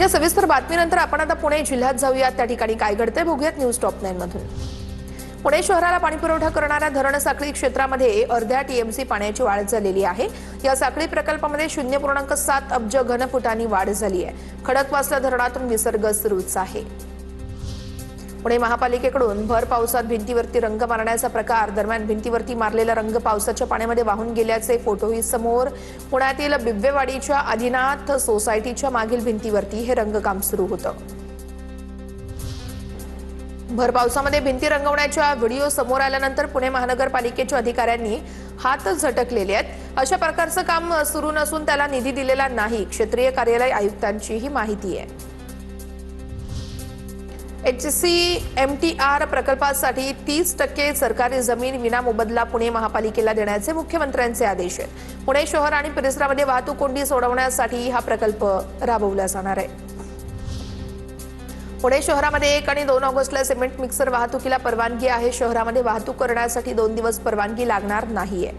या सविस्तर बातमीनंतर आपण आता पुणे जिल्ह्यात जाऊयात। त्या ठिकाणी काय घडते बघूयात न्यूज टॉप 9 मधून। पुणे शहराला पाणीपुरवठा करणाऱ्या धरण साखळी क्षेत्रामध्ये अर्ध्या टीएमसी पाण्याची वाढ झालेली आहे। या साखळी प्रकल्पामध्ये 0.7 अब्ज घनफुटांनी वाढ झाली आहे। खडकवासला धरणातून विसर्ग सुरूच आहे। पुणे महापालिकेकडून भर पावसात भिंतीवरती रंग मारण्याचा प्रकार दरम्यान भिंतीवरती मारलेला रंग पावसाच्या पाण्यामध्ये वाहून गेल्याचे फोटोही समोर। पुण्यातील बिब्वेवाडीच्या आदिनाथ सोसायटीच्या मागील भिंतीवरती हे रंगकाम सुरू होतं। भर पावसामध्ये भिंती रंगवण्याच्या व्हिडिओ समोर आल्यानंतर पुणे महानगरपालिकेच्या अधिकाऱ्यांनी हात झटकलेले आहेत। अशा प्रकारचं काम सुरू नसून त्याला निधी दिलेला नाही, क्षेत्रीय कार्यालय आयुक्तांची ही माहिती आहे। HCMTR प्रकल्पासाठी 30% सरकारी जमीन विनामोबदला पुणे महापालिकेला देण्याचे मुख्यमंत्र्यांचे आदेश आहेत। पुणे शहर आणि परिसरामध्ये वाहतूक कोंडी सोडवण्यासाठी हा प्रकल्प राबवला जाणार आहे। पुणे शहरामध्ये 1 आणि 2 ऑगस्टला सिमेंट मिक्सर वाहतुकीला परवानगी आहे। शहरामध्ये वाहतूक करण्यासाठी 2 दिवस परवानगी लागणार नाहीये।